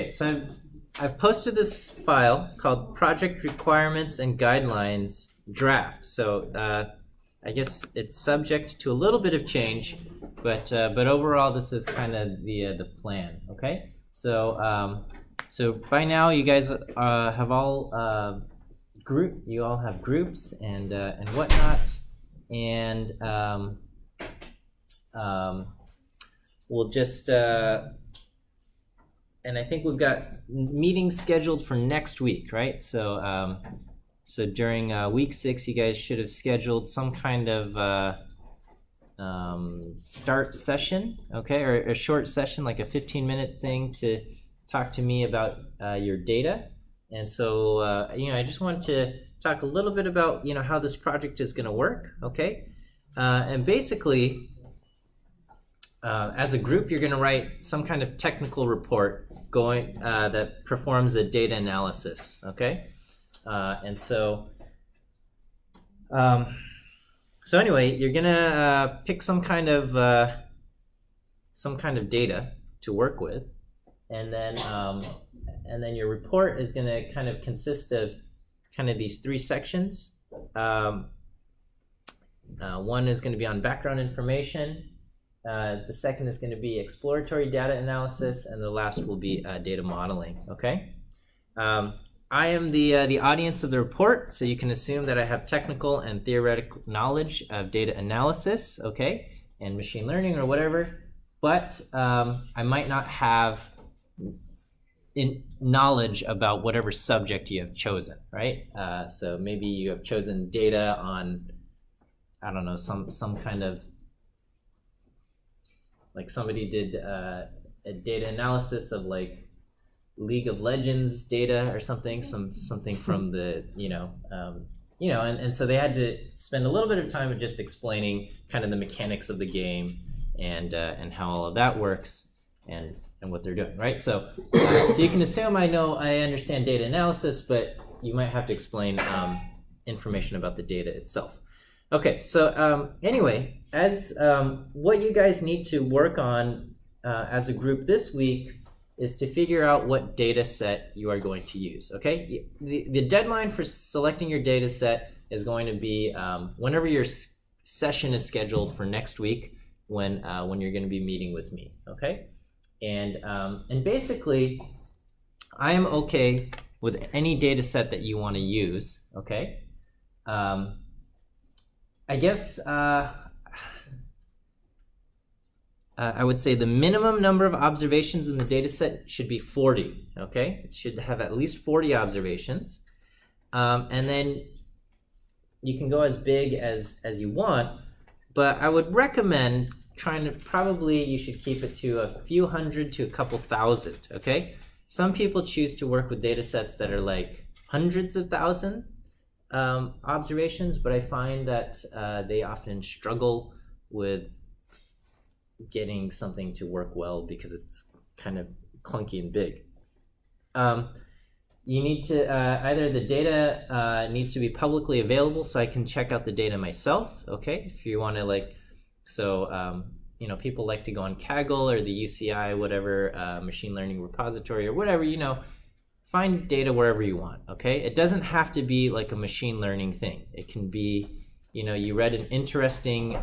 Okay, so I've posted this file called Project Requirements and Guidelines Draft. So I guess it's subject to a little bit of change, but overall this is kind of the plan. Okay, so so by now you guys have all you all have groups and whatnot, and we'll just and I think we've got meetings scheduled for next week, right? So so during week 6, you guys should have scheduled some kind of start session, okay, or a short session, like a 15-minute thing to talk to me about your data. And so I just want to talk a little bit about how this project is going to work, okay? And basically, as a group, you're going to write some kind of technical report that performs a data analysis, okay? And so so anyway, you're gonna pick some kind of data to work with, and then your report is gonna kind of consist of kind of these 3 sections. One is going to be on background information. The second is going to be exploratory data analysis, and the last will be data modeling. Okay. I am the audience of the report, so you can assume that I have technical and theoretical knowledge of data analysis, okay, and machine learning or whatever, but I might not have knowledge about whatever subject you have chosen, right? So maybe you have chosen data on, I don't know, some kind of, like somebody did a data analysis of like League of Legends data or something from the and so they had to spend a little bit of time of just explaining kind of the mechanics of the game and how all of that works and what they're doing, right? So you can assume I understand data analysis, but you might have to explain information about the data itself. Okay, so anyway, as what you guys need to work on as a group this week is to figure out what data set you are going to use, okay? The deadline for selecting your data set is going to be whenever your session is scheduled for next week when you're going to be meeting with me, okay? And basically, I am okay with any data set that you want to use, okay? I guess I would say the minimum number of observations in the data set should be 40, okay? It should have at least 40 observations. And then you can go as big as you want, but I would recommend you should keep it to a few hundred to a couple thousand, okay? Some people choose to work with data sets that are like hundreds of thousand observations, but I find that they often struggle with getting something to work well because it's kind of clunky and big. You need to either the data needs to be publicly available so I can check out the data myself, okay? If you want to people like to go on Kaggle or the UCI, whatever, machine learning repository or whatever, find data wherever you want, okay? It doesn't have to be like a machine learning thing. It can be, you read an interesting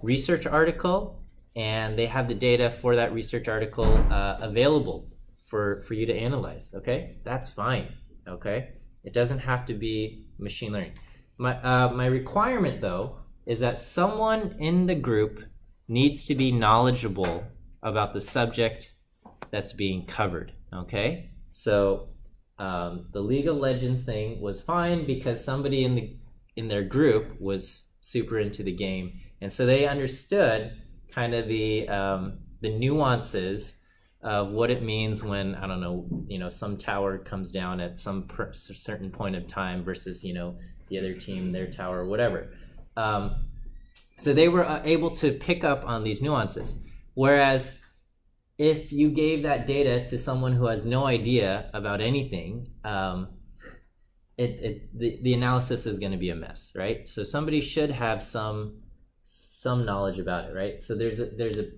research article and they have the data for that research article available for you to analyze, okay? That's fine, okay? It doesn't have to be machine learning. My requirement, though, is that someone in the group needs to be knowledgeable about the subject that's being covered, okay? So the League of Legends thing was fine because somebody in their group was super into the game, and so they understood kind of the nuances of what it means when, I don't know, some tower comes down at some certain point of time versus, the other team, their tower, or whatever. So they were able to pick up on these nuances. Whereas if you gave that data to someone who has no idea about anything, the analysis is going to be a mess, right? So somebody should have some knowledge about it, right? So there's a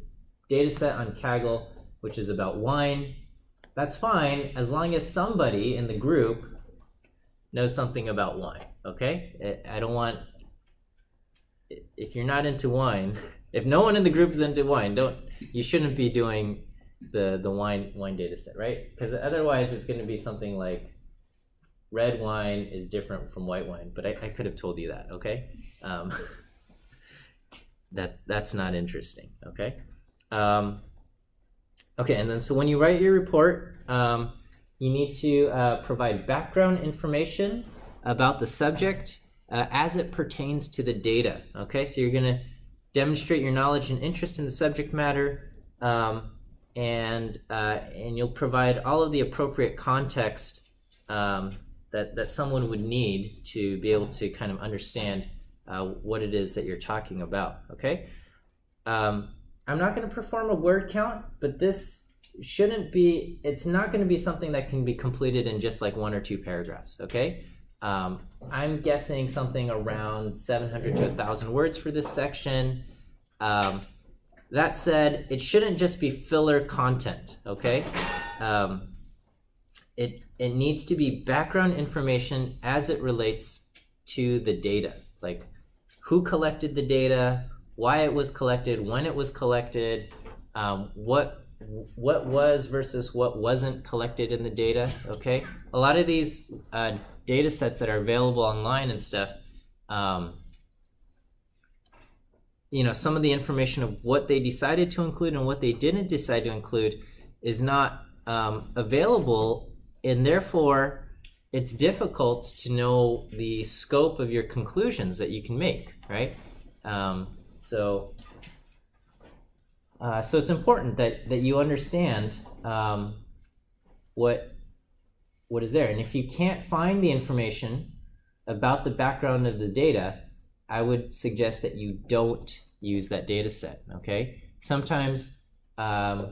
data set on Kaggle which is about wine, That's fine as long as somebody in the group knows something about wine, okay? I don't want, if you're not into wine, if no one in the group is into wine, you shouldn't be doing the wine data set, right? Because otherwise it's going to be something like red wine is different from white wine, but I could have told you that, okay? That's not interesting, okay? Okay, and then so when you write your report, you need to provide background information about the subject as it pertains to the data, okay? So you're going to demonstrate your knowledge and interest in the subject matter, and you'll provide all of the appropriate context that someone would need to be able to kind of understand what it is that you're talking about, okay? I'm not going to perform a word count, but this it's not going to be something that can be completed in just like 1 or 2 paragraphs, okay? I'm guessing something around 700 to 1,000 words for this section. That said, it shouldn't just be filler content, okay? It needs to be background information as it relates to the data, like who collected the data, why it was collected, when it was collected, what was versus what wasn't collected in the data, okay? A lot of these data sets that are available online and stuff, some of the information of what they decided to include and what they didn't decide to include is not available, and therefore it's difficult to know the scope of your conclusions that you can make, right? So it's important that you understand what is there. And if you can't find the information about the background of the data, I would suggest that you don't use that data set, okay? Sometimes, a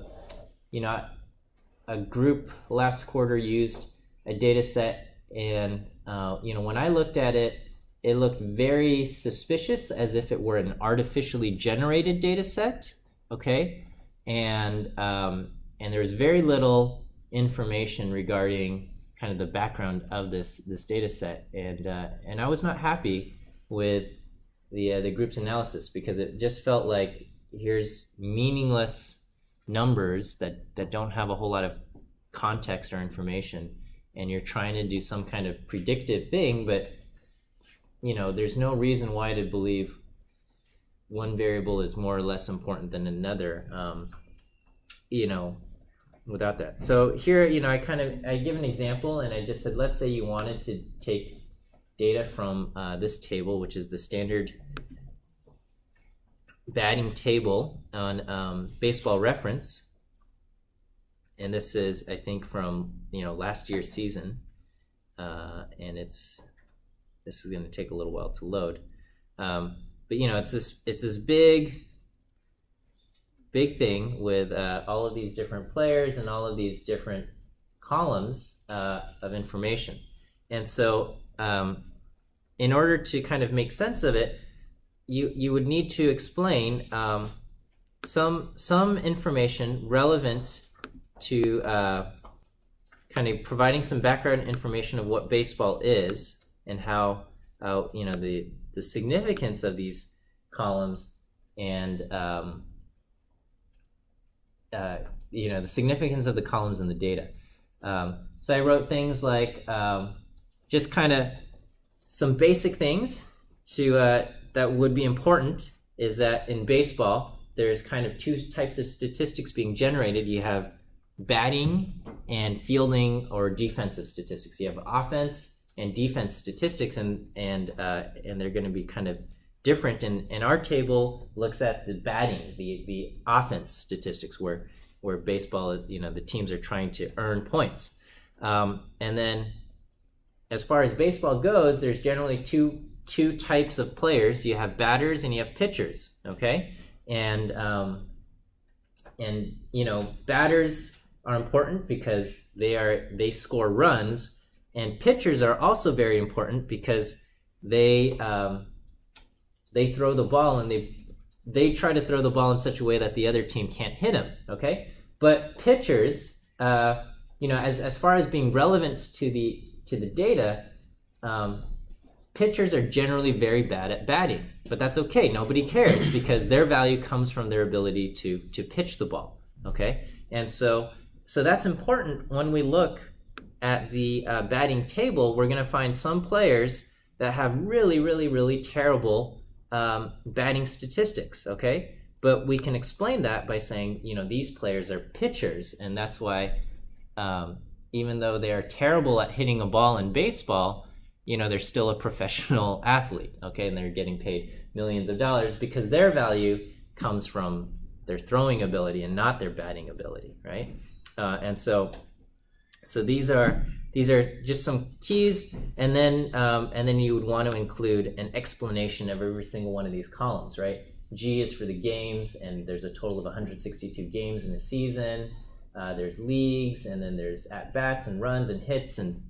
group last quarter used a data set, and when I looked at it, it looked very suspicious, as if it were an artificially generated data set, okay? And there was very little information regarding kind of the background of this data set, and I was not happy with the group's analysis, because it just felt like here's meaningless numbers that don't have a whole lot of context or information, and you're trying to do some kind of predictive thing, but there's no reason why to believe one variable is more or less important than another, without that. So here, I give an example, and I just said, let's say you wanted to take data from this table, which is the standard batting table on Baseball Reference. And this is, I think, from last year's season, and this is going to take a little while to load. But it's this big thing with all of these different players and all of these different columns of information. And so in order to kind of make sense of it, you would need to explain some information relevant to kind of providing some background information of what baseball is, and how the significance of these columns, and the significance of the columns in the data. So I wrote things like just kind of some basic things that would be important, is that in baseball there's kind of 2 types of statistics being generated. You have batting and fielding or defensive statistics. You have offense and defense statistics, and they're going to be kind of different. And our table looks at the batting, the offense statistics, where baseball, the teams are trying to earn points. And then as far as baseball goes, there's generally two types of players. You have batters and you have pitchers, okay? And batters are important because they score runs, and pitchers are also very important because they throw the ball, and they try to throw the ball in such a way that the other team can't hit them, okay? But pitchers, as far as being relevant to the data, pitchers are generally very bad at batting, but that's okay. Nobody cares because their value comes from their ability to pitch the ball. Okay, and so that's important when we look at the batting table. We're going to find some players that have really, really, really terrible batting statistics. Okay, but we can explain that by saying, these players are pitchers, and that's why even though they are terrible at hitting a ball in baseball, they're still a professional athlete, okay? And they're getting paid millions of dollars because their value comes from their throwing ability and not their batting ability, right? And so these are just some keys, and then you would want to include an explanation of every single one of these columns, right? G is for the games, and there's a total of 162 games in a season. There's leagues, and then there's at-bats and runs and hits and,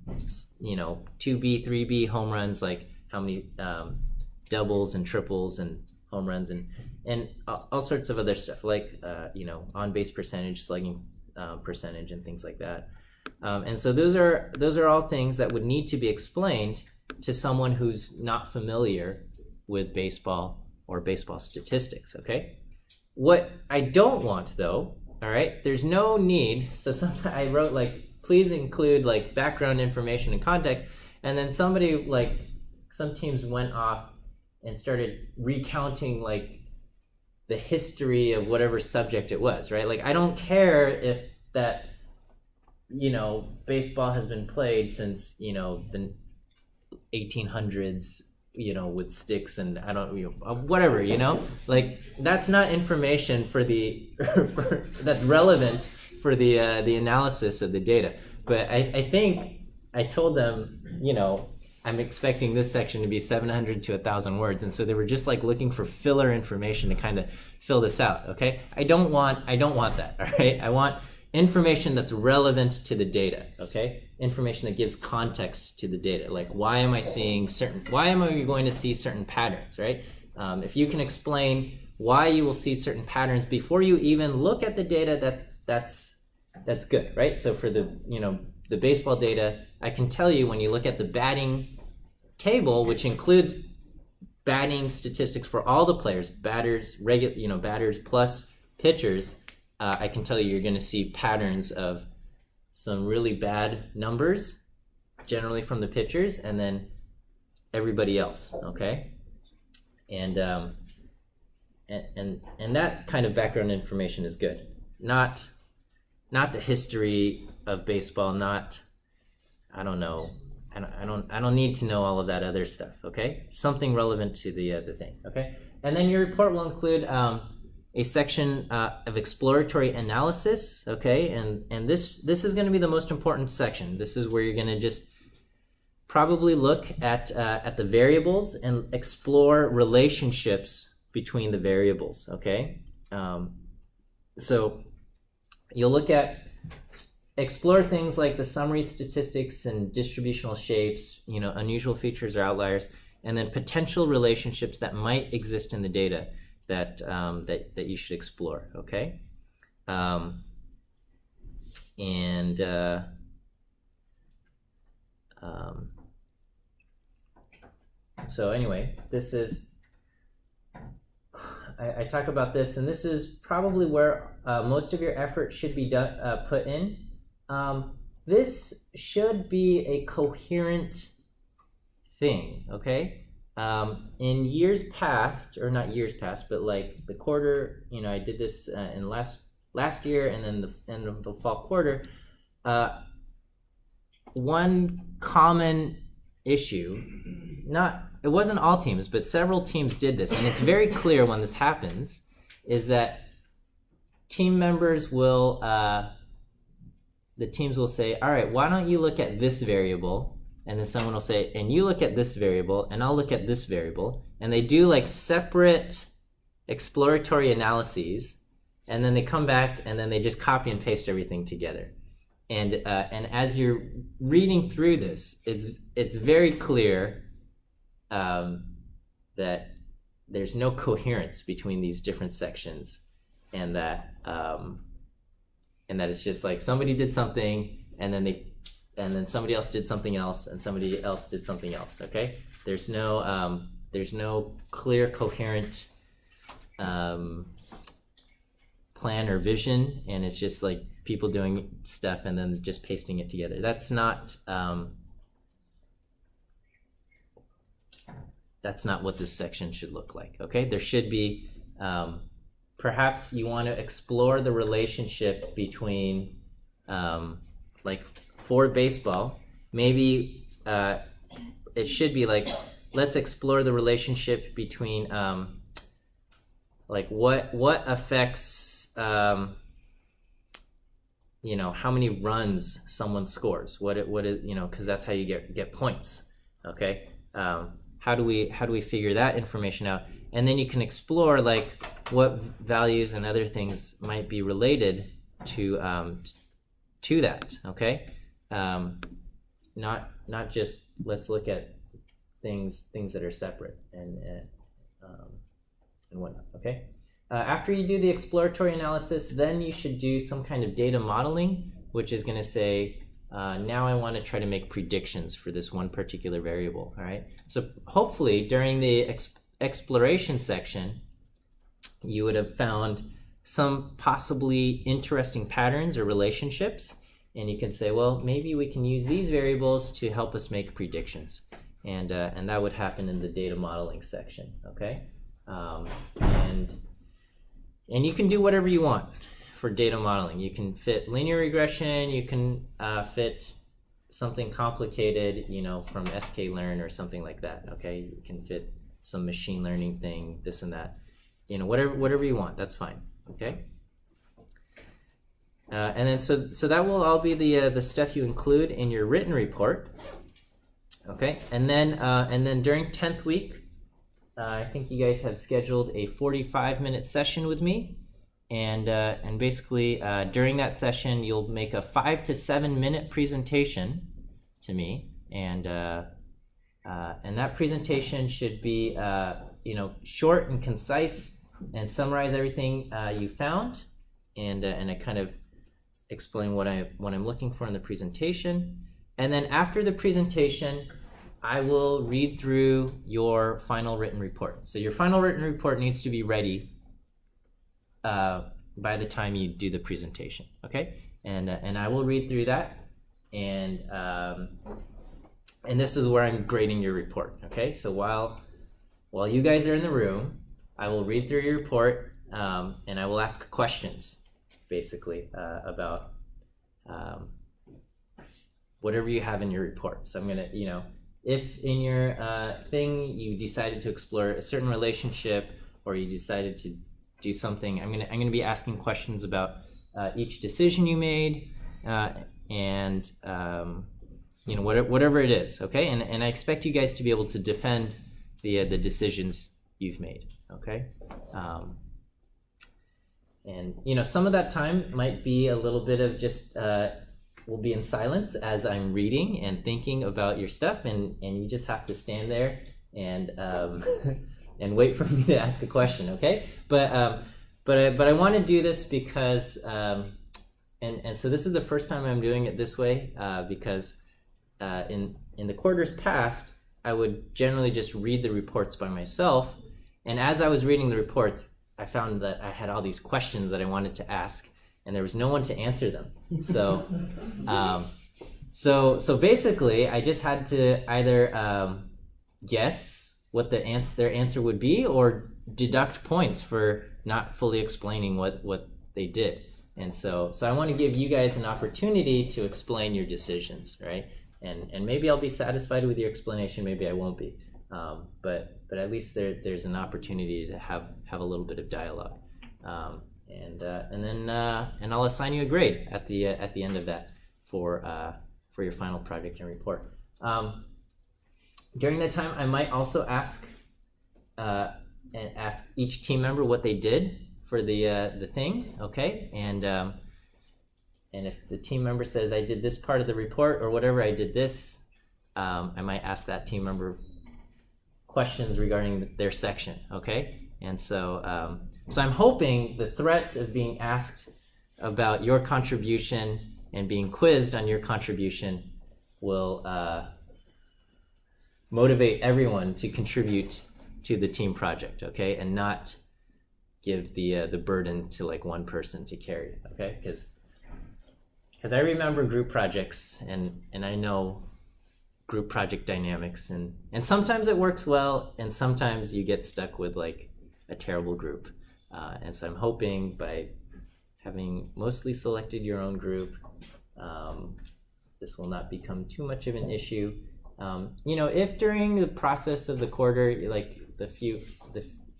2B, 3B, home runs, like how many doubles and triples and home runs and all sorts of other stuff, like, on-base percentage, slugging percentage, and things like that. And so those are all things that would need to be explained to someone who's not familiar with baseball or baseball statistics, okay? What I don't want, though, all right, there's no need. So sometimes I wrote, please include, background information and context. And then somebody, some teams went off and started recounting, the history of whatever subject it was, right? I don't care if that, baseball has been played since, the 1800s, with sticks and I don't, whatever, that's not information for that's relevant for the analysis of the data. But I think I told them, I'm expecting this section to be 700 to 1,000 words, and so they were just looking for filler information to kind of fill this out. Okay, I don't want that. All right, I want information that's relevant to the data. Okay, information that gives context to the data, why am I going to see certain patterns, right? If you can explain why you will see certain patterns before you even look at the data, that's good, right? So for the baseball data, I can tell you when you look at the batting table, which includes batting statistics for all the players, batters, batters plus pitchers, I can tell you're going to see patterns of some really bad numbers, generally from the pitchers, and then everybody else. Okay, and that kind of background information is good. Not the history of baseball. Not, I don't know. I don't need to know all of that other stuff. Okay, something relevant to the thing. Okay, and then your report will include a section of exploratory analysis, okay, and this is going to be the most important section. This is where you're going to just probably look at the variables and explore relationships between the variables, okay. So you'll explore things like the summary statistics and distributional shapes, unusual features or outliers, and then potential relationships that might exist in the data that you should explore, okay? So anyway, this is, I talk about this, and this is probably where most of your effort should be put in. This should be a coherent thing, okay? In years past, or not years past, but the quarter, I did this in last year, and then the end of the fall quarter. One common issue, it wasn't all teams, but several teams did this, and it's very clear when this happens, is that team members will, the teams will say, all right, why don't you look at this variable? And then someone will say, and you look at this variable, and I'll look at this variable. And they do separate exploratory analyses, and then they come back, and then they just copy and paste everything together. And as you're reading through this, it's very clear that there's no coherence between these different sections, and that it's just somebody did something, and then somebody else did something else, and somebody else did something else. Okay, there's no clear, coherent plan or vision, and it's just like people doing stuff and then just pasting it together. That's not what this section should look like. Okay, there should be perhaps you want to explore the relationship between like for baseball, maybe it should be like, let's explore the relationship between like what affects you know, how many runs someone scores, what it you know, because that's how you get points. Okay, how do we figure that information out, and then you can explore like what values and other things might be related to that. Okay, not just let's look at things that are separate and whatnot. Okay, after you do the exploratory analysis, then you should do some kind of data modeling, which is going to say, now I want to try to make predictions for this one particular variable. All right, so hopefully during the exploration section, you would have found some possibly interesting patterns or relationships, and you can say, well, maybe we can use these variables to help us make predictions, and that would happen in the data modeling section. Okay, and you can do whatever you want for data modeling. You can fit linear regression, you can fit something complicated, you know, from sklearn or something like that. Okay, you can fit some machine learning thing, this and that, you know, whatever you want, that's fine. Okay, and then so that will all be the stuff you include in your written report. Okay, and then during 10th week, I think you guys have scheduled a 45-minute session with me, and basically during that session you'll make a 5 to 7 minute presentation to me, and that presentation should be you know, short and concise and summarize everything you found, and I kind of explain what I'm looking for in the presentation. And then after the presentation, I will read through your final written report. So your final written report needs to be ready by the time you do the presentation. Okay, and I will read through that, and this is where I'm grading your report. Okay, so while you guys are in the room, I will read through your report, and I will ask questions, basically about whatever you have in your report. So I'm gonna, you know, if in your thing you decided to explore a certain relationship, or you decided to do something, I'm gonna be asking questions about each decision you made, and you know, whatever it is. Okay, and I expect you guys to be able to defend the decisions you've made. Okay, and you know, some of that time might be a little bit of just we'll be in silence as I'm reading and thinking about your stuff, and you just have to stand there and and wait for me to ask a question. Okay, but I want to do this because and so this is the first time I'm doing it this way, because in the quarters past, I would generally just read the reports by myself, and as I was reading the reports, I found that I had all these questions that I wanted to ask, and there was no one to answer them. So so basically I just had to either guess what their answer would be, or deduct points for not fully explaining what they did. And so I want to give you guys an opportunity to explain your decisions, right? And maybe I'll be satisfied with your explanation, maybe I won't be, but at least there's an opportunity to have a little bit of dialogue, and then I'll assign you a grade at the end of that for your final project and report. During that time, I might also ask each team member what they did for the thing. Okay, and if the team member says, I did this part of the report or whatever, I did this, I might ask that team member questions regarding their section. Okay, and so I'm hoping the threat of being asked about your contribution and being quizzed on your contribution will motivate everyone to contribute to the team project, okay, and not give the burden to like one person to carry, okay, because I remember group projects and I know group project dynamics, and sometimes it works well and sometimes you get stuck with like a terrible group, and so I'm hoping by having mostly selected your own group, this will not become too much of an issue. You know, if during the process of the quarter, like the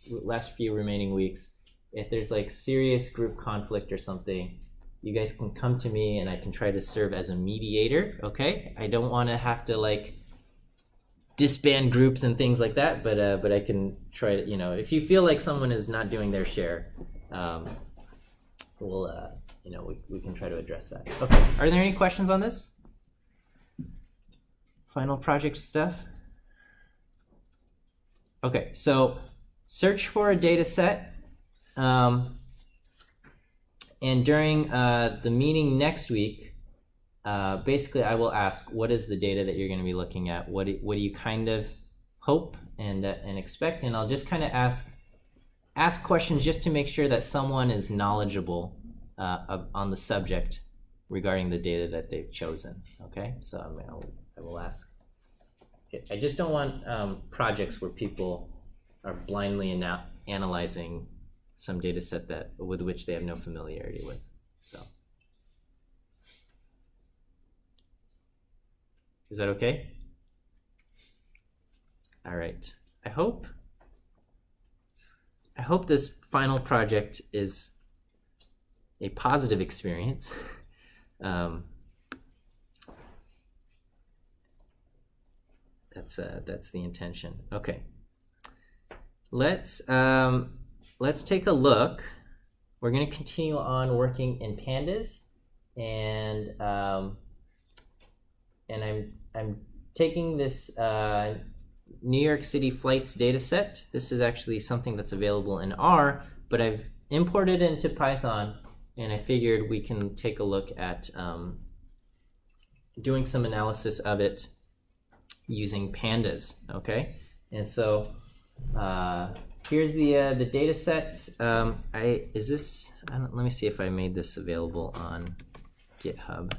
last few remaining weeks, if there's like serious group conflict or something, you guys can come to me and I can try to serve as a mediator, okay? I don't want to have to like disband groups and things like that, but I can try to, you know, if you feel like someone is not doing their share, we'll, you know, we can try to address that. Okay, are there any questions on this? Final project stuff? Okay, so search for a data set. And during the meeting next week, basically I will ask, what is the data that you're going to be looking at? What do you kind of hope and expect? And I'll just kind of ask questions just to make sure that someone is knowledgeable on the subject regarding the data that they've chosen. Okay, so I will ask. Okay. I just don't want projects where people are blindly analyzing some data set with which they have no familiarity with. So, is that okay? All right. I hope this final project is a positive experience. That's the intention. Okay. Let's take a look. We're going to continue on working in Pandas, and I'm taking this New York City flights data set. This is actually something that's available in R, but I've imported it into Python, and I figured we can take a look at doing some analysis of it using Pandas. Okay, and so. Here's the data set. Let me see if I made this available on GitHub.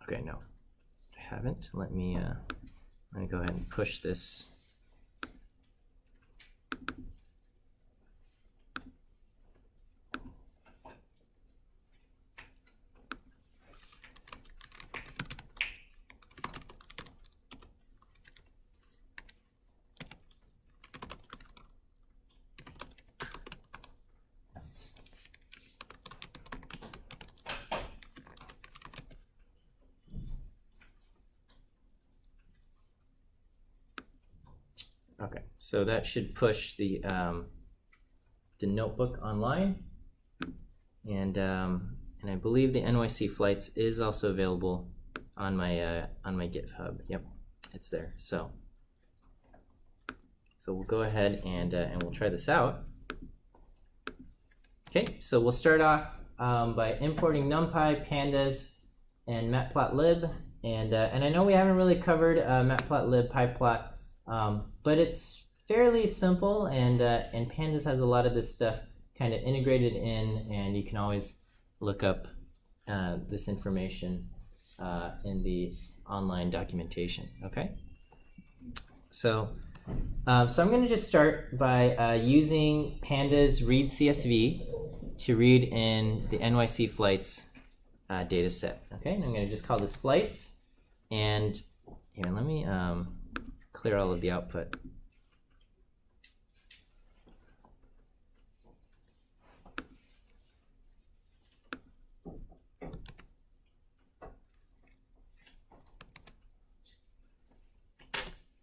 Okay, no, I haven't. Let me go ahead and push this. Okay, so that should push the notebook online, and I believe the NYC flights is also available on my GitHub. Yep, it's there. So we'll go ahead and we'll try this out. Okay, so we'll start off by importing NumPy, Pandas, and Matplotlib, and I know we haven't really covered Matplotlib, PyPlot. But it's fairly simple, and Pandas has a lot of this stuff kind of integrated in, and you can always look up this information in the online documentation. Okay, so I'm going to just start by using Pandas read CSV to read in the NYC flights data set. Okay, and I'm going to just call this flights, and here, let me clear all of the output.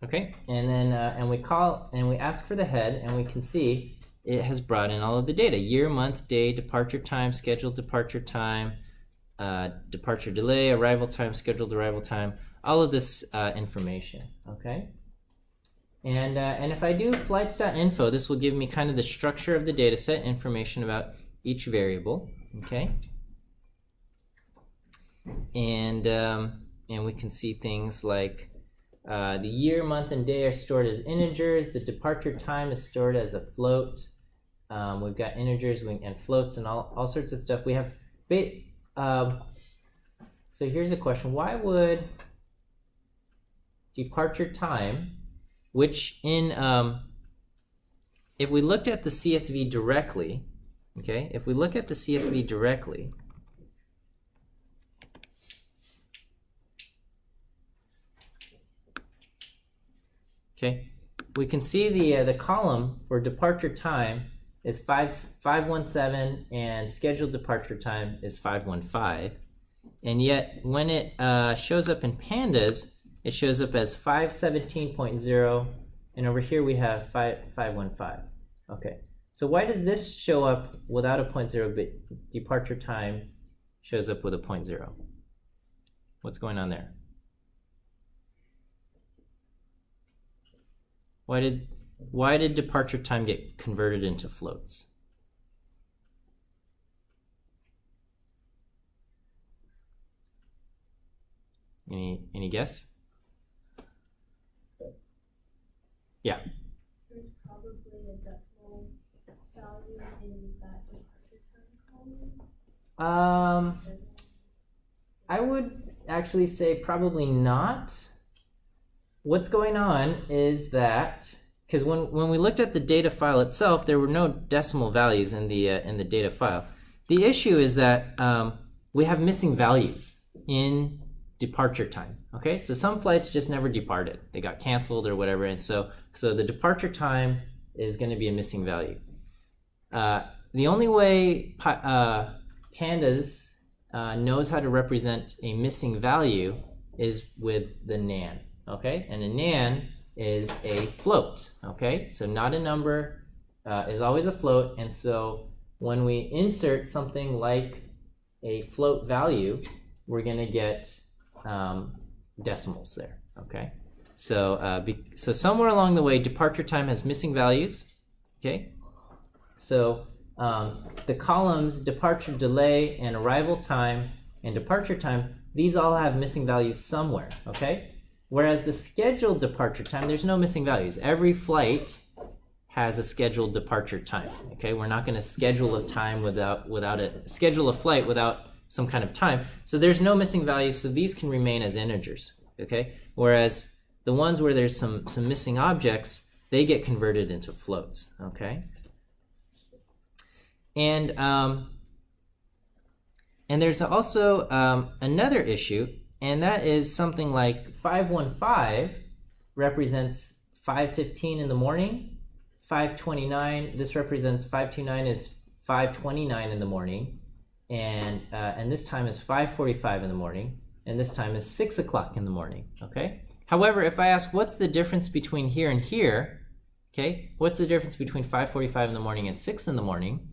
Okay, and then and we ask for the head, and we can see it has brought in all of the data: year, month, day, departure time, scheduled departure time, departure delay, arrival time, scheduled arrival time, all of this information. Okay. And if I do flights.info, this will give me kind of the structure of the data set, information about each variable, okay? And we can see things like the year, month, and day are stored as integers. The departure time is stored as a float. We've got integers and floats and all sorts of stuff. We have, so here's a question. Why would departure time, which in, if we looked at the CSV directly, okay, if we look at the CSV directly, okay, we can see the column for departure time is 517 and scheduled departure time is 515, and yet when it shows up in Pandas, it shows up as 517.0, and over here we have 515. Okay, so why does this show up without a 0.0 but departure time shows up with a 0.0? What's going on there? Why did departure time get converted into floats? Any guess? Yeah. There's probably a decimal value in that departure time column. I would actually say probably not. What's going on is that, because when we looked at the data file itself, there were no decimal values in the data file. The issue is that we have missing values in departure time. Okay, so some flights just never departed; they got canceled or whatever, and so the departure time is going to be a missing value. The only way Pandas knows how to represent a missing value is with the nan. Okay, and a nan is a float. Okay, so not a number, is always a float, and so when we insert something like a float value, we're going to get decimals there. Okay, so so somewhere along the way, departure time has missing values. Okay, so the columns departure delay and arrival time and departure time, these all have missing values somewhere. Okay. Whereas the scheduled departure time, there's no missing values. Every flight has a scheduled departure time. Okay, we're not going to schedule a time schedule a flight without some kind of time. So there's no missing values. So these can remain as integers. Okay, whereas the ones where there's some missing objects, they get converted into floats. Okay, and there's also another issue. And that is something like 515 represents 5:15 in the morning. 529, this represents 529 is 5:29 in the morning. And this time is 5:45 in the morning. And this time is 6 o'clock in the morning. Okay. However, if I ask what's the difference between here and here, okay, what's the difference between 5:45 in the morning and 6 in the morning?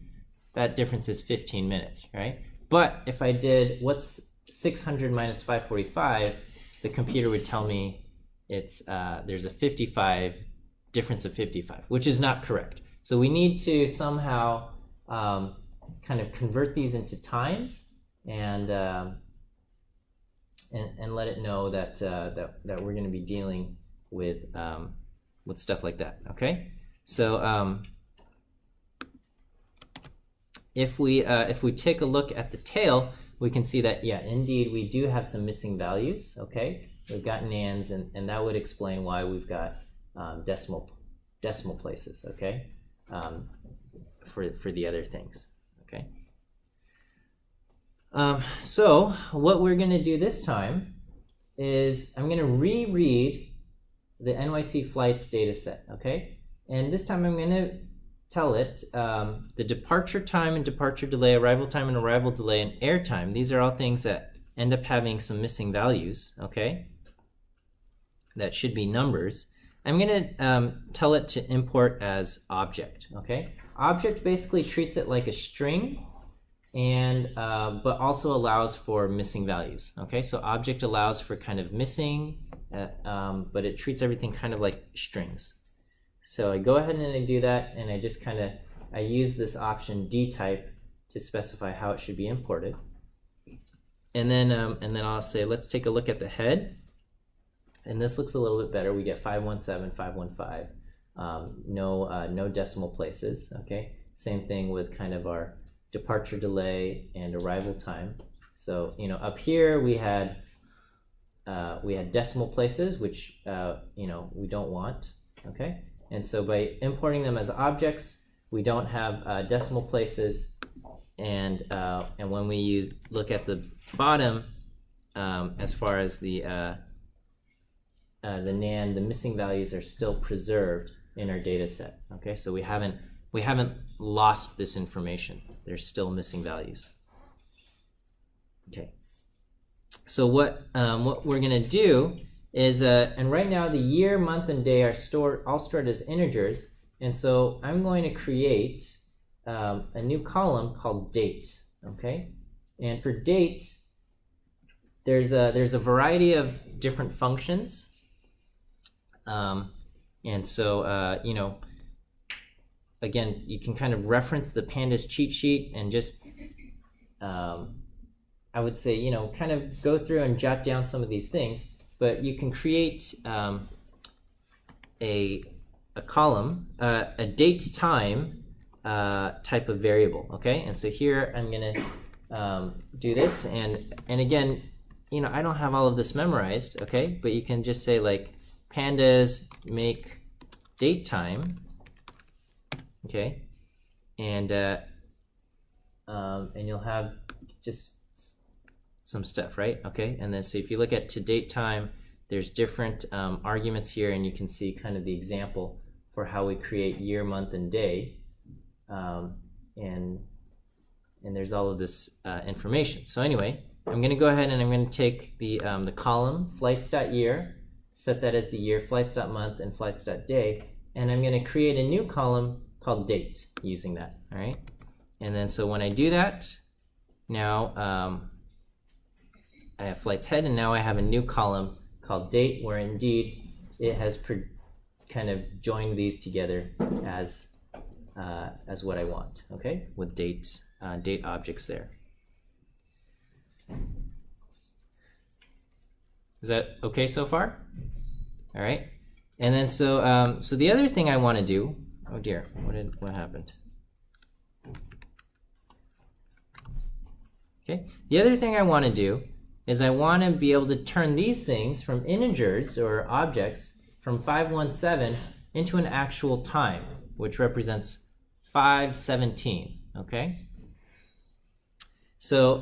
That difference is 15 minutes, right? But if I did what's 600 minus 545, the computer would tell me it's there's a 55 difference of 55, which is not correct. So we need to somehow kind of convert these into times and let it know that that we're going to be dealing with stuff like that. Okay, so if we take a look at the tail, we can see that, yeah, indeed, we do have some missing values, okay? We've got nans, and that would explain why we've got decimal places, okay? For the other things, okay? So what we're going to do this time is I'm going to reread the NYC flights data set, okay? And this time I'm going to tell it the departure time and departure delay, arrival time and arrival delay, and air time. These are all things that end up having some missing values, okay? That should be numbers. I'm going to tell it to import as object, okay? Object basically treats it like a string, and but also allows for missing values, okay? So object allows for kind of missing, but it treats everything kind of like strings, So I go ahead and I do that, and I just kind of, I use this option dtype to specify how it should be imported. And then I'll say, let's take a look at the head. And this looks a little bit better. We get 517, 515. No decimal places, okay? Same thing with kind of our departure delay and arrival time. So, you know, up here we had decimal places, which, you know, we don't want, okay? And so by importing them as objects, we don't have decimal places. And when we look at the bottom, as far as the NAND, the missing values are still preserved in our data set. Okay, so we haven't lost this information. There's still missing values. Okay, so what we're gonna do is, and right now the year, month, and day are all stored as integers, and so I'm going to create a new column called date. Okay, and for date, there's a variety of different functions. And so, you know, again, you can kind of reference the Pandas cheat sheet and just, I would say, you know, kind of go through and jot down some of these things, but you can create a column, a date time type of variable, okay? And so here I'm gonna do this, and again, you know, I don't have all of this memorized, okay? But you can just say like, Pandas make date time, okay, and you'll have just some stuff, right? Okay, and then so if you look at to date time, there's different arguments here, and you can see kind of the example for how we create year, month, and day, and there's all of this information. So anyway, I'm going to go ahead and I'm going to take the column flights.year. Set that as the year, flights.month, and flights.day, and I'm going to create a new column called date using that, all right? And then so when I do that, now I have flights head, and now I have a new column called date, where indeed it has kind of joined these together as what I want, okay? With date objects there. Is that okay so far? All right. And then so so the other thing I want to do, oh dear, what happened? Okay. The other thing I want to do is I want to be able to turn these things from integers or objects from 517 into an actual time, which represents 517, okay? So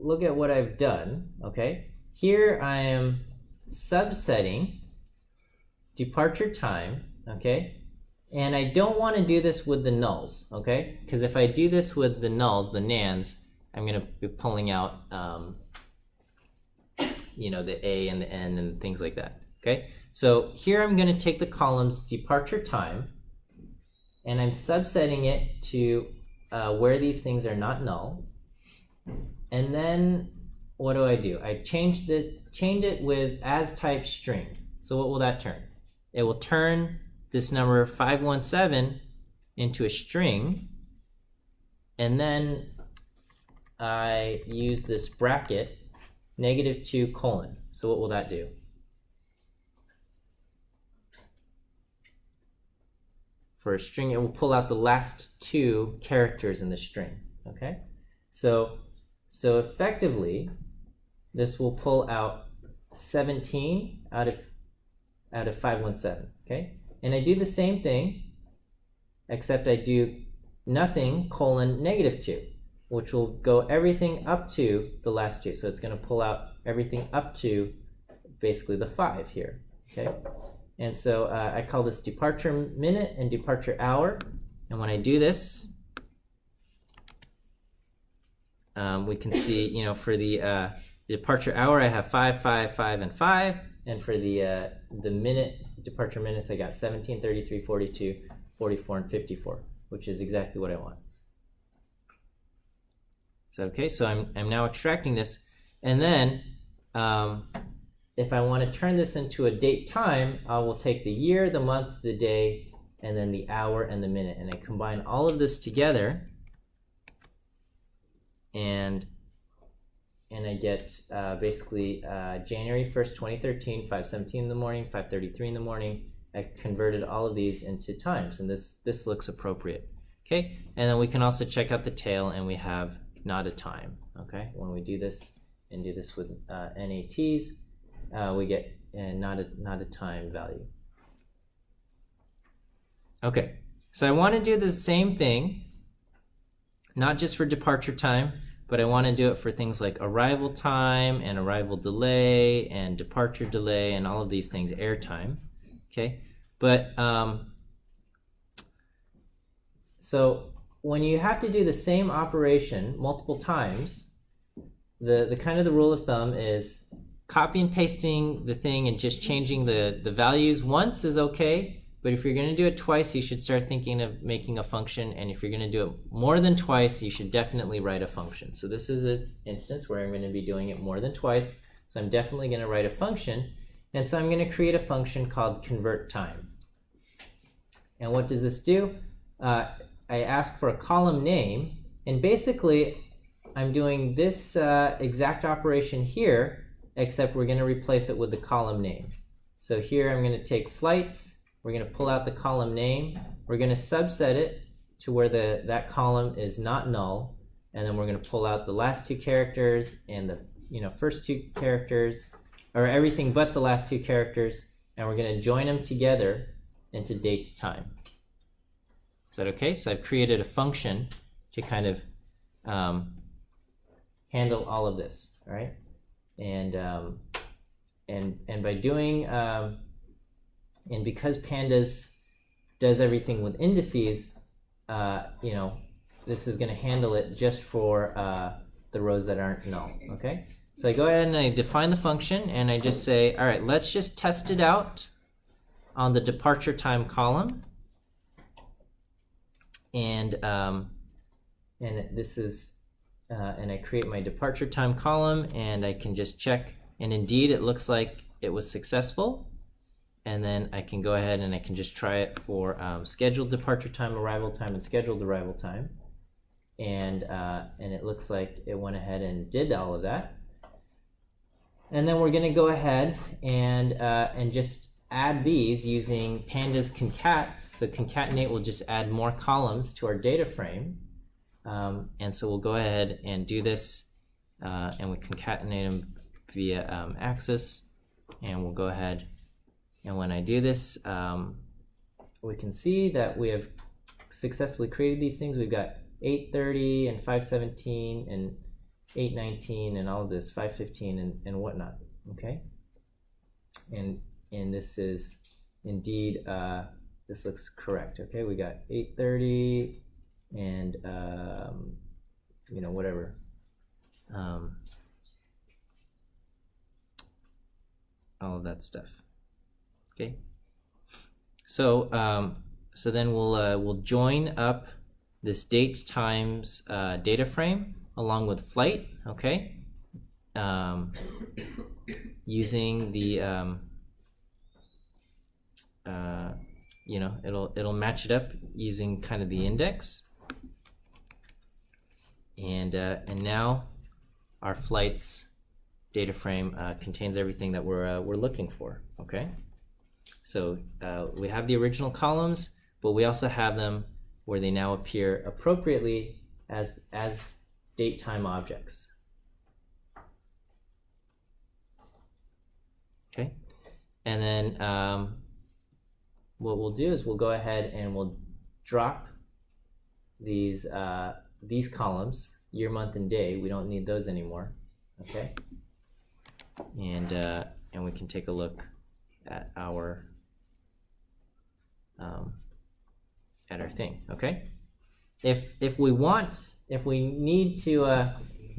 look at what I've done, okay? Here I am subsetting departure time, okay? And I don't want to do this with the nulls, okay? Because if I do this with the nulls, the nands, I'm going to be pulling out, you know, the A and the N and things like that, okay? So here I'm going to take the columns departure time, and I'm subsetting it to where these things are not null. And then what do? I change it with as type string. So what will that turn? It will turn this number 517 into a string, and then I use this bracket -2:. So what will that do? For a string, it will pull out the last two characters in the string, okay? So effectively, this will pull out 17 out of 517, okay? And I do the same thing, except I do nothing :-2, which will go everything up to the last two. So it's going to pull out everything up to basically the 5 here, okay? And so I call this departure minute and departure hour. And when I do this, we can see, you know, for the departure hour, I have 5, 5, 5, and 5. And for the departure minutes, I got 17, 33, 42, 44, and 54, which is exactly what I want. Is that okay? So I'm now extracting this, and then if I want to turn this into a date time, I will take the year, the month, the day, and then the hour and the minute, and I combine all of this together, and I get basically January 1st, 2013, 5:17 in the morning, 5:33 in the morning. I converted all of these into times, and this looks appropriate. Okay, and then we can also check out the tail, and we have not a time. Okay, when we do this and do this with NATs, we get not a time value. Okay, so I want to do the same thing, not just for departure time, but I want to do it for things like arrival time and arrival delay and departure delay and all of these things, air time. Okay, but so when you have to do the same operation multiple times, the kind of the rule of thumb is copy and pasting the thing and just changing the values once is okay. But if you're going to do it twice, you should start thinking of making a function. And if you're going to do it more than twice, you should definitely write a function. So this is an instance where I'm going to be doing it more than twice. So I'm definitely going to write a function. And so I'm going to create a function called convert time. And what does this do? I ask for a column name. And basically, I'm doing this exact operation here, except we're going to replace it with the column name. So here I'm going to take flights. We're going to pull out the column name. We're going to subset it to where that column is not null, and then we're going to pull out the last two characters and the first two characters, or everything but the last two characters, and we're going to join them together into date time. Is that okay? So I've created a function to kind of handle all of this. All right, and by doing and because Pandas does everything with indices, this is going to handle it just for the rows that aren't null, okay? So I go ahead and I define the function, and I just say, all right, let's just test it out on the departure time column. And this is, and I create my departure time column, and I can just check, and indeed it looks like it was successful. And then I can go ahead and I can just try it for scheduled departure time, arrival time, and scheduled arrival time. And it looks like it went ahead and did all of that. And then we're going to go ahead and just add these using Pandas concat. So concatenate will just add more columns to our data frame. And so we'll go ahead and do this, and we concatenate them via axis. And we'll go ahead. And when I do this, we can see that we have successfully created these things. We've got 8:30 and 5:17 and 8:19 and all of this, 5:15 and whatnot. Okay, and this is indeed this looks correct. Okay, we got 8:30 and whatever. All of that stuff. Okay, so then we'll join up this date times data frame along with flight. Okay, using the it'll match it up using kind of the index, and now our flights data frame contains everything that we're looking for. Okay. So we have the original columns, but we also have them where they now appear appropriately as date time objects. Okay, and then what we'll do is we'll go ahead and we'll drop these columns, year, month, and day. We don't need those anymore. Okay, and we can take a look at our thing. Okay, if we need to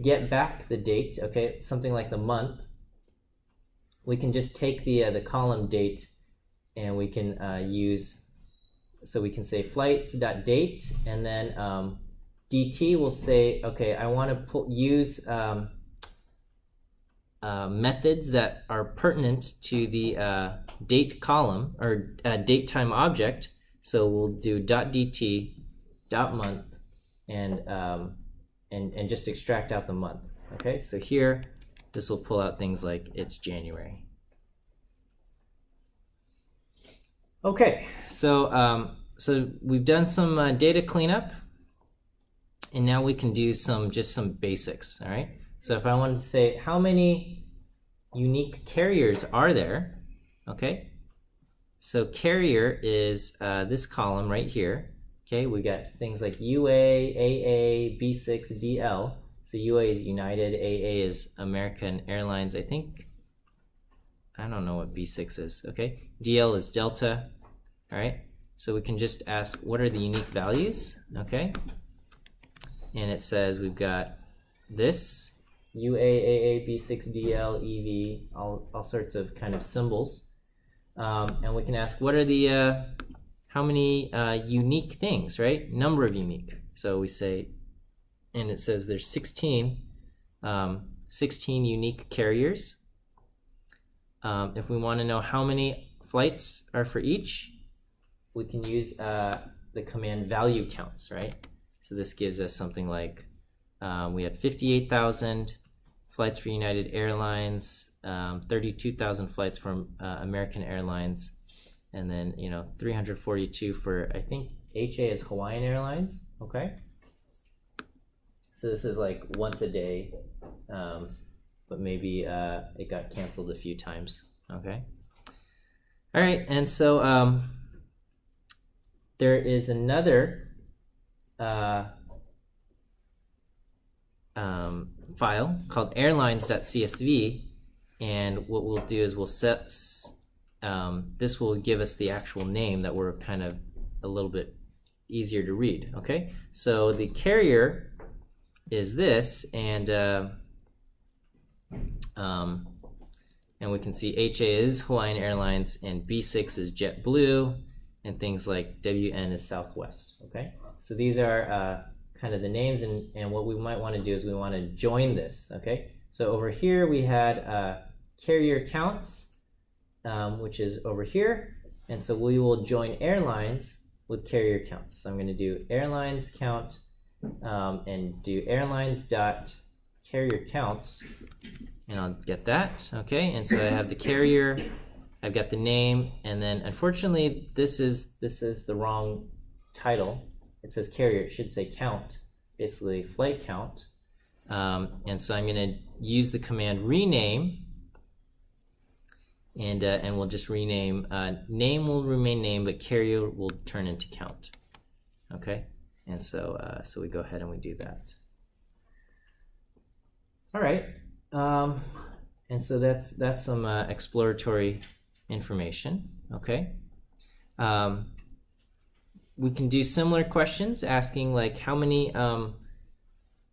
get back the date, okay, something like the month, we can just take the column date, and we can so we can say flights.date, and then DT will say, okay, I want to use methods that are pertinent to the date column or date time object. So we'll do .dt, .month, and just extract out the month. Okay, so here this will pull out things like it's January. Okay, so so we've done some data cleanup, and now we can do some basics. All right. So if I wanted to say how many unique carriers are there, okay? So carrier is this column right here. Okay, we got things like UA, AA, B6, DL. So UA is United, AA is American Airlines, I think. I don't know what B6 is, okay? DL is Delta, all right? So we can just ask, what are the unique values, okay? And it says we've got this, UA, AA, B6, DL, EV, all sorts of kind of symbols. And we can ask, what are the, how many unique things, right? Number of unique. So we say, and it says there's 16 unique carriers. If we want to know how many flights are for each, we can use the command value counts, right? So this gives us something like, we had 58,000 flights for United Airlines, 32,000 flights from American Airlines, and then 342 for, I think HA is Hawaiian Airlines, okay? So this is like once a day, but maybe it got canceled a few times, okay? All right, and so there is another file called airlines.csv, and what we'll do is we'll set, this will give us the actual name that we're kind of a little bit easier to read, okay? So the carrier is this, and we can see HA is Hawaiian Airlines, and B6 is JetBlue, and things like WN is Southwest, okay? So these are kind of the names, and what we might want to do is we want to join this, okay? So over here we had carrier counts, which is over here, and so we will join airlines with carrier counts. So I'm going to do airlines count and do airlines dot carrier counts, and I'll get that, okay? And so I have the carrier, I've got the name, and then unfortunately this is the wrong title. It says carrier, it should say count, basically flight count. And so I'm going to use the command rename, and we'll just rename, name will remain name, but carrier will turn into count, okay? And so so we go ahead and we do that. All right, and so that's some exploratory information, okay? We can do similar questions, asking like how many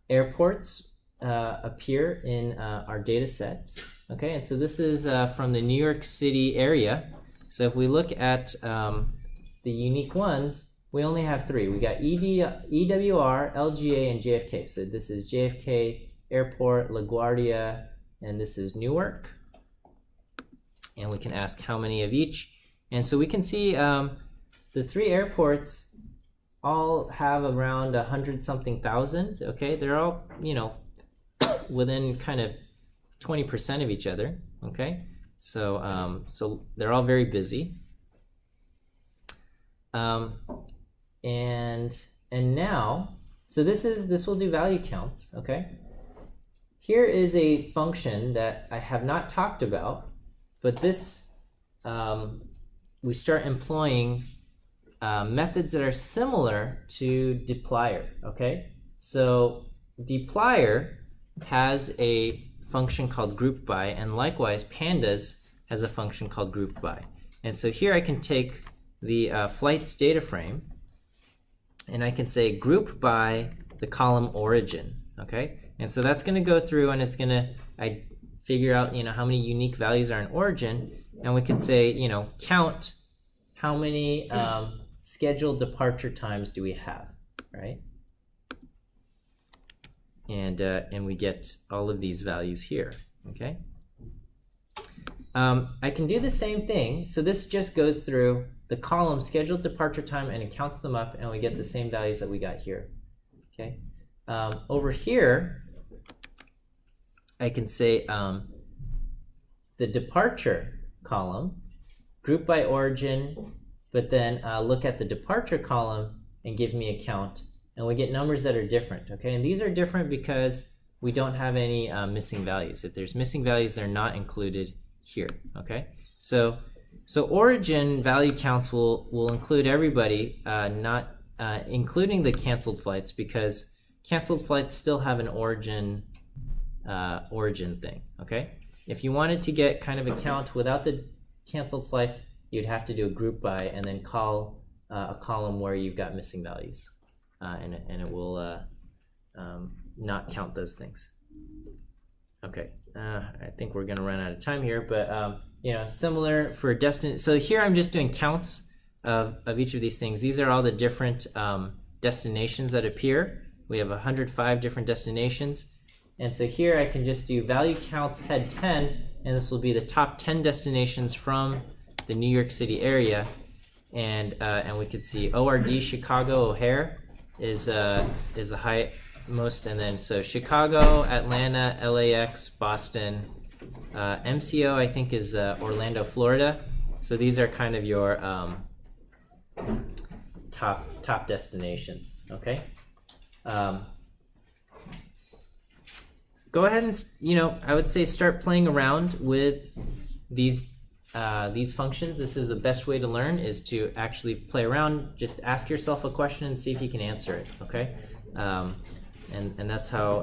airports appear in our data set, okay? And so this is from the New York City area. So if we look at the unique ones, we only have 3. We got EWR, LGA, and JFK. So this is JFK Airport, LaGuardia, and this is Newark. And we can ask how many of each. And so we can see the 3 airports all have around 100-something thousand, okay? They're all, within kind of 20% of each other, okay? So so they're all very busy. And now, so this will do value counts, okay? Here is a function that I have not talked about, but this, we start employing methods that are similar to dplyr, okay? So dplyr has a function called group by, and likewise pandas has a function called group by. And so here I can take the flights data frame, and I can say group by the column origin, okay? And so that's going to go through, and it's going to figure out how many unique values are in origin, and we can say count how many scheduled departure times do we have, right? And we get all of these values here, okay? I can do the same thing. So this just goes through the column scheduled departure time and it counts them up, and we get the same values that we got here. Okay. Over here, I can say the departure column, group by origin, but then look at the departure column and give me a count, and we get numbers that are different. Okay, and these are different because we don't have any missing values. If there's missing values, they're not included here. Okay, so origin value counts will include everybody, not including the canceled flights, because canceled flights still have an origin thing. Okay, if you wanted to get kind of a count without the canceled flights, you'd have to do a group by and then call a column where you've got missing values, and it will not count those things. Okay, I think we're gonna run out of time here, but similar for destination. So here I'm just doing counts of each of these things. These are all the different destinations that appear. We have 105 different destinations, and so here I can just do value counts head 10, and this will be the top 10 destinations from the New York City area, and we could see ORD Chicago O'Hare is the high most, and then so Chicago, Atlanta, LAX, Boston, MCO I think is Orlando, Florida. So these are kind of your top destinations. Okay. Go ahead and I would say start playing around with these functions. This is the best way to learn, is to actually play around. Just ask yourself a question and see if you can answer it. Okay. And that's how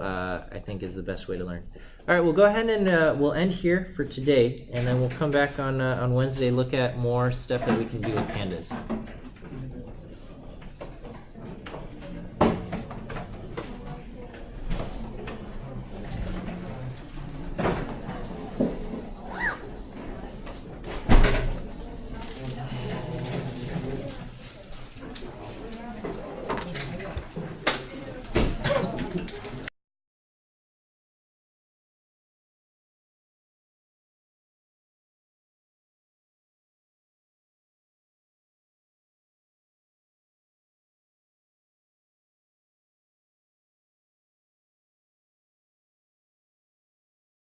I think is the best way to learn. All right, we'll go ahead and we'll end here for today, and then we'll come back on Wednesday, look at more stuff that we can do with pandas.